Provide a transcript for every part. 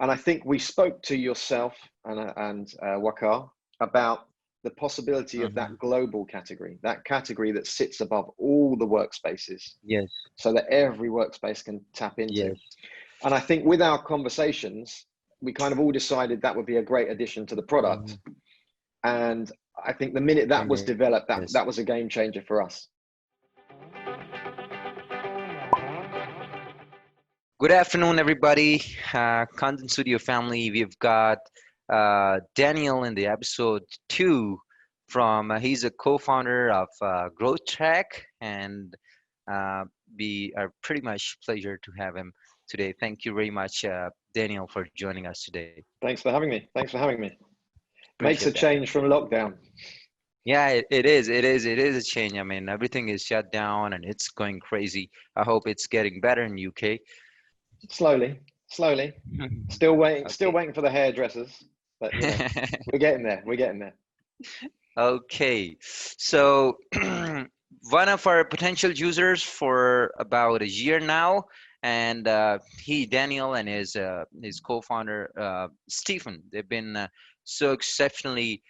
And I think we spoke to yourself and Wakar about the possibility of that global category, that category that sits above all the workspaces, Yes. so that every workspace can tap into. Yes. And I think with our conversations, we kind of all decided that would be a great addition to the product. And I think the minute that was developed, that was a game changer for us. Good afternoon, everybody. ContentStudio family. We've got Daniel in the episode 2 from, he's a co-founder of GrowthTrack, and we are pretty much pleasure to have him today. Thank you very much, Daniel, for joining us today. Thanks for having me. Thanks for having me. Appreciate Makes a change from lockdown. Yeah, it is a change. I mean, everything is shut down and it's going crazy. I hope it's getting better in UK. Slowly. Still waiting for the hairdressers, but you know, we're getting there. Okay, so one of our potential users for about a year now, and Daniel, and his co-founder Stephen, they've been so exceptionally,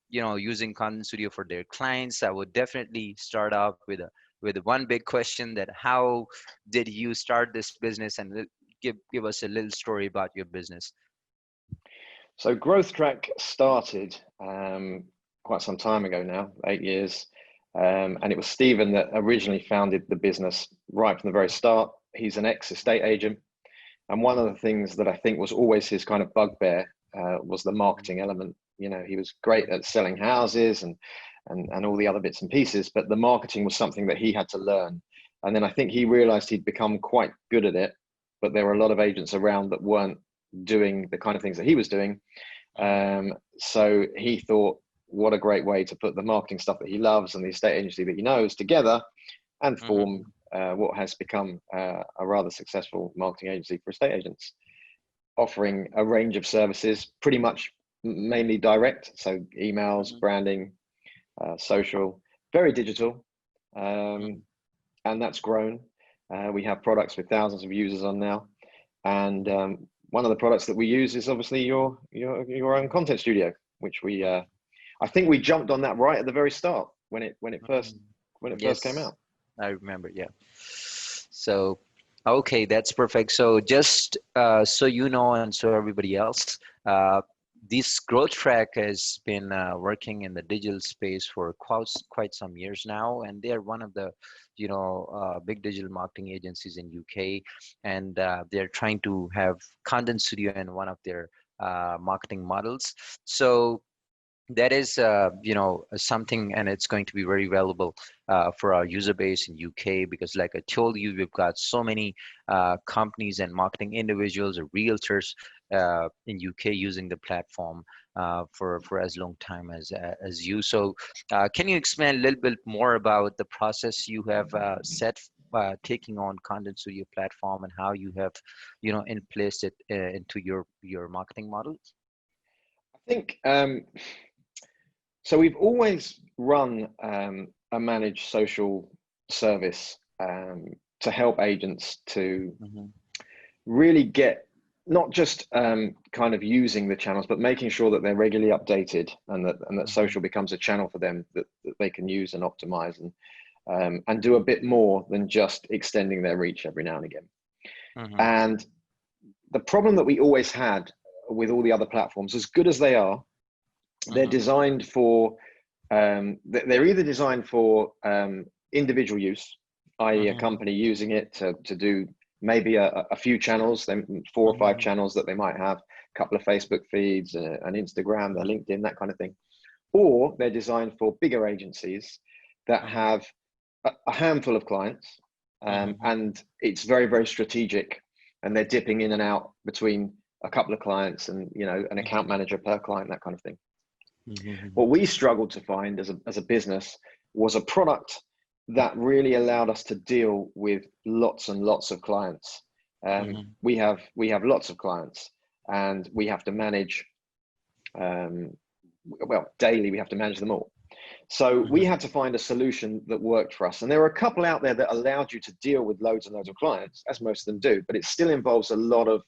using ContentStudio for their clients. I would definitely start off with one big question: that how did you start this business, and give us a little story about your business. So GrowthTrack started quite some time ago now, 8 years. And it was Stephen that originally founded the business right from the very start. He's an ex-estate agent. And one of the things that I think was always his kind of bugbear was the marketing element. You know, he was great at selling houses and all the other bits and pieces, but the marketing was something that he had to learn. And then I think he realized he'd become quite good at it, but there were a lot of agents around that weren't doing the kind of things that he was doing. So he thought, what a great way to put the marketing stuff that he loves and the estate agency that he knows together and form what has become a rather successful marketing agency for estate agents, offering a range of services, pretty much mainly direct, so emails, branding, social, very digital, and that's grown. We have products with thousands of users on now, and one of the products that we use is obviously your own ContentStudio, which we I think we jumped on that right at the very start when it first came out. I remember, yeah. So, okay, that's perfect. So just so you know, and so everybody else, this GrowthTrack has been working in the digital space for quite some years now, and they're one of the big digital marketing agencies in UK, and they're trying to have ContentStudio in one of their marketing models. So that is something, and it's going to be very valuable for our user base in UK, because like I told you, we've got so many companies and marketing individuals or realtors in UK using the platform for as long time as you. So can you explain a little bit more about the process you have set taking on ContentStudio platform, and how you have in place it into your marketing models? I think so we've always run a managed social service to help agents to really get not just kind of using the channels, but making sure that they're regularly updated, and that social becomes a channel for them that they can use and optimize and do a bit more than just extending their reach every now and again. And the problem that we always had with all the other platforms, as good as they are, they're designed for, they're either designed for individual use, i.e. a company using it to do maybe a few channels, then 4 or 5 channels that they might have, a couple of Facebook feeds, an Instagram, a LinkedIn, that kind of thing. Or they're designed for bigger agencies that have a handful of clients, and it's very, very strategic, and they're dipping in and out between a couple of clients and an account manager per client, that kind of thing. What we struggled to find as a business was a product that really allowed us to deal with lots and lots of clients. We have lots of clients, and we have to manage, daily we have to manage them all. So we had to find a solution that worked for us. And there are a couple out there that allowed you to deal with loads and loads of clients, as most of them do, but it still involves a lot of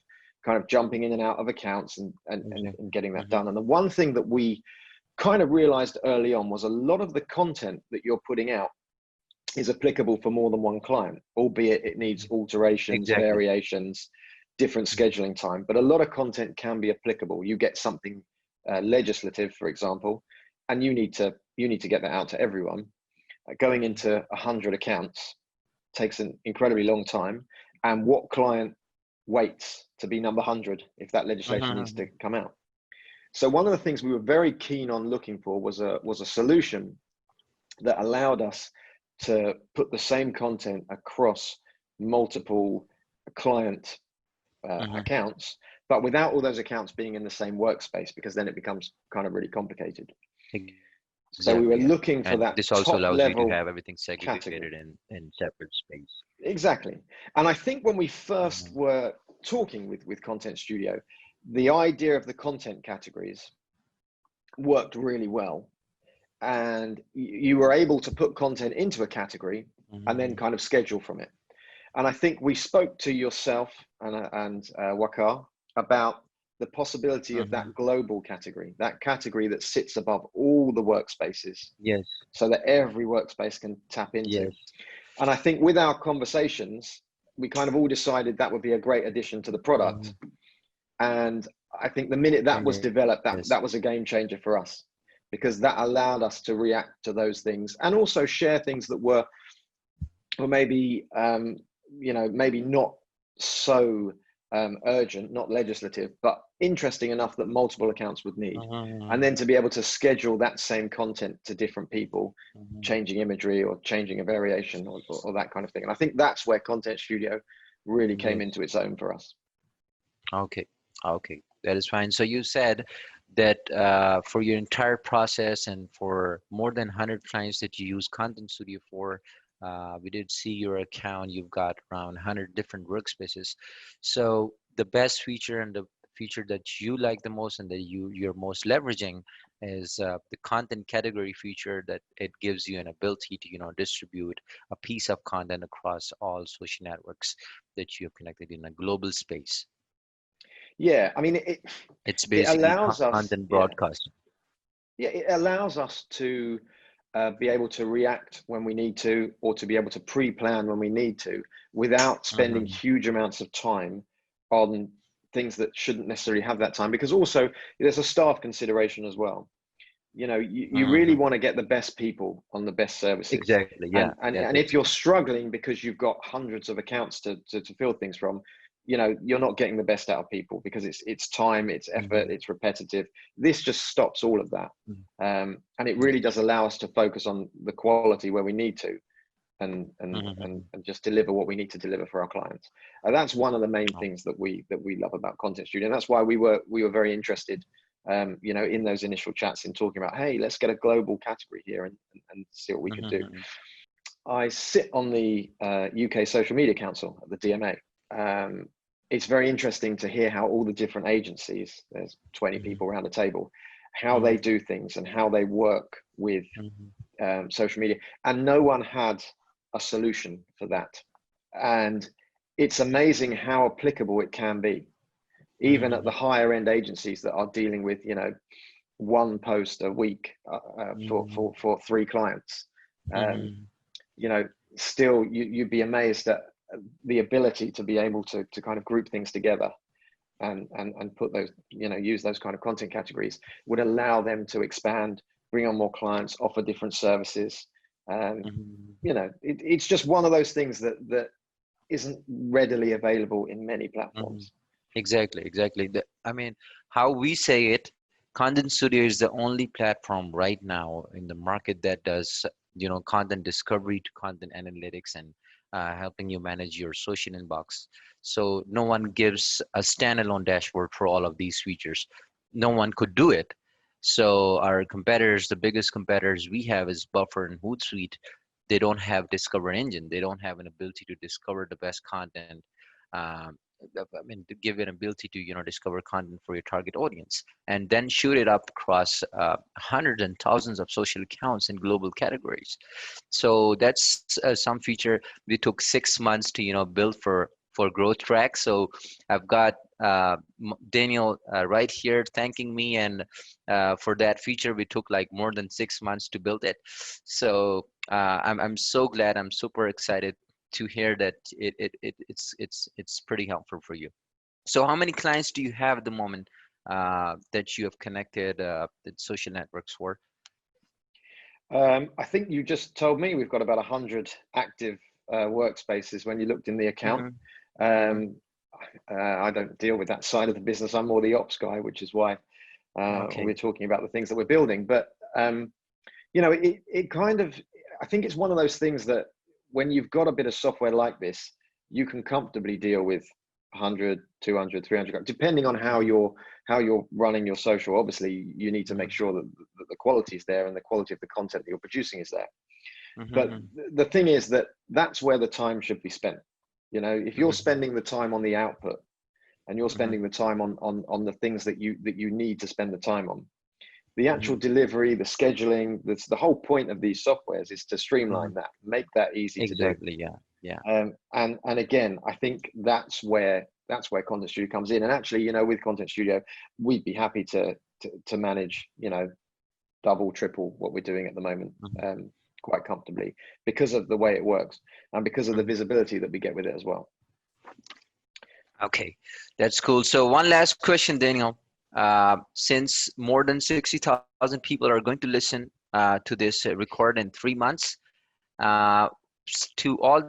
kind of jumping in and out of accounts and getting that done. And the one thing that we kind of realized early on was a lot of the content that you're putting out is applicable for more than one client, albeit it needs alterations, variations, different scheduling time. But a lot of content can be applicable. You get something legislative, for example, and you need to get that out to everyone. Going into 100 accounts takes an incredibly long time. And what client waits to be number 100 if that legislation needs to come out? So one of the things we were very keen on looking for was a solution that allowed us to put the same content across multiple client accounts, but without all those accounts being in the same workspace, because then it becomes kind of really complicated. So we were looking for that. This also allows you to have everything segregated in separate space. Exactly. And I think when we first were talking with ContentStudio, the idea of the content categories worked really well. And you were able to put content into a category and then kind of schedule from it. And I think we spoke to yourself and Waqar about the possibility of that global category, that category that sits above all the workspaces. Yes. So that every workspace can tap into. Yes. And I think with our conversations, we kind of all decided that would be a great addition to the product. And I think the minute that was developed, that was a game changer for us, because that allowed us to react to those things and also share things that were maybe, maybe not so urgent, not legislative, but interesting enough that multiple accounts would need. And then to be able to schedule that same content to different people, changing imagery or changing a variation or that kind of thing. And I think that's where ContentStudio really came into its own for us. Okay, that is fine. So you said that for your entire process and for more than 100 clients that you use ContentStudio for, we did see your account, you've got around 100 different workspaces. So the best feature and the feature that you like the most and that you're most leveraging is the content category feature, that it gives you an ability to distribute a piece of content across all social networks that you have connected in a global space. Yeah, I mean, it's basically content broadcasting. Yeah, it allows us to be able to react when we need to, or to be able to pre-plan when we need to, without spending huge amounts of time on things that shouldn't necessarily have that time. Because also there's a staff consideration as well. You really want to get the best people on the best services. Exactly. Yeah. And if you're struggling because you've got hundreds of accounts to fill things from, you're not getting the best out of people, because it's time, it's effort, it's repetitive. This just stops all of that. And it really does allow us to focus on the quality where we need to, and just deliver what we need to deliver for our clients. And that's one of the main things that we love about ContentStudio. And that's why we were very interested, in those initial chats, in talking about, hey, let's get a global category here and see what we can do. I sit on the UK Social Media Council at the DMA. It's very interesting to hear how all the different agencies, there's 20 people around the table, how they do things and how they work with social media. And no one had a solution for that. And it's amazing how applicable it can be, even at the higher end agencies that are dealing with, one post a week for 3 clients. Still you'd be amazed at the ability to be able to kind of group things together and put those, use those kind of content categories would allow them to expand, bring on more clients, offer different services. It's just one of those things that isn't readily available in many platforms. Exactly. I mean, how we say it, ContentStudio is the only platform right now in the market that does, content discovery to content analytics and helping you manage your social inbox. So no one gives a standalone dashboard for all of these features. No one could do it. So our competitors, the biggest competitors we have is Buffer and Hootsuite. They don't have Discover Engine. They don't have an ability to discover the best content. To give an ability to discover content for your target audience and then shoot it up across hundreds and thousands of social accounts in global categories. So that's some feature we took 6 months to build for for GrowthTrack. So I've got Daniel right here thanking me, and for that feature we took like more than 6 months to build it. So I'm so glad, I'm super excited to hear that it's pretty helpful for you. So how many clients do you have at the moment that you have connected the social networks for? I think you just told me we've got about 100 active workspaces when you looked in the account. Mm-hmm. I don't deal with that side of the business. I'm more the ops guy, which is why Okay. we're talking about the things that we're building. But you know, it kind of, I think it's one of those things that when you've got a bit of software like this, you can comfortably deal with 100, 200, 300, depending on how you're running your social. Obviously, you need to make sure that the quality is there and the quality of the content that you're producing is there. But the thing is that that's where the time should be spent. You know, if you're spending the time on the output and you're spending the time on the things that you need to spend the time on, the actual delivery, the scheduling, the whole point of these softwares is to streamline that, make that easy to do. Exactly. Yeah. And again, I think that's where ContentStudio comes in. And actually, you know, with ContentStudio, we'd be happy to manage, you know, double, triple what we're doing at the moment, quite comfortably, because of the way it works and because of the visibility that we get with it as well. Okay, that's cool. So one last question, Daniel. Since more than 60,000 people are going to listen to this record in 3 months, to all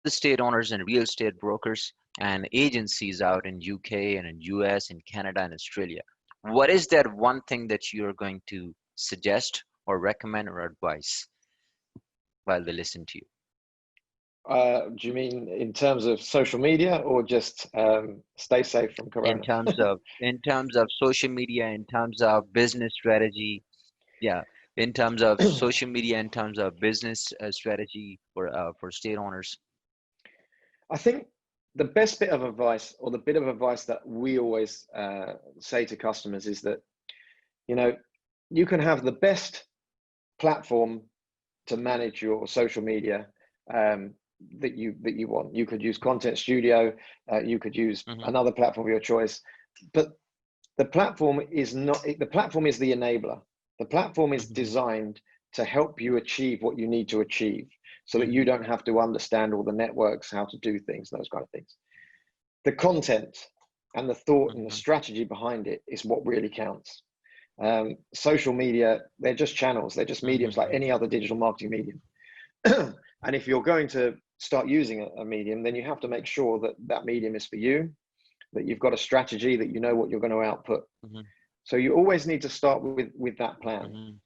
the state owners and real estate brokers and agencies out in UK and in US and Canada and Australia, what is that one thing that you're going to suggest or recommend or advise while they listen to you? Do you mean in terms of social media or just stay safe from Corona? In terms of social media, in terms of business strategy, yeah, in terms of social media, in terms of business strategy for state owners. I think the best bit of advice, or the bit of advice that we always say to customers, is that, you know, you can have the best platform to manage your social media that you want. You could use ContentStudio, you could use another platform of your choice, but the platform is not. The platform is the enabler. The platform is designed to help you achieve what you need to achieve, so that you don't have to understand all the networks, how to do things, those kind of things. The content and the thought and the strategy behind it is what really counts. Social media, they're just channels, they're just mediums like any other digital marketing medium. And if you're going to start using a medium, then you have to make sure that that medium is for you, that you've got a strategy, that you know what you're going to output. So you always need to start with that plan,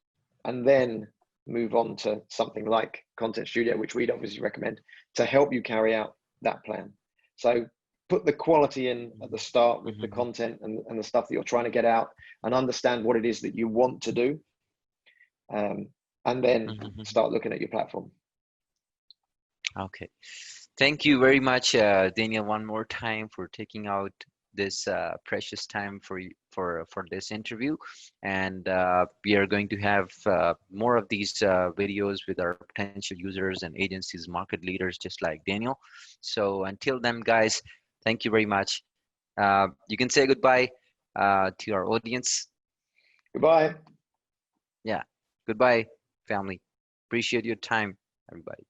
and then move on to something like ContentStudio, which we'd obviously recommend to help you carry out that plan. So put the quality in at the start with the content and the stuff that you're trying to get out, and understand what it is that you want to do, and then start looking at your platform. Okay, thank you very much, Daniel, one more time for taking out this precious time for this interview. And we are going to have more of these videos with our potential users and agencies, market leaders, just like Daniel. So until then, guys, thank you very much. You can say goodbye to our audience. Goodbye. Yeah, goodbye, family. Appreciate your time, everybody.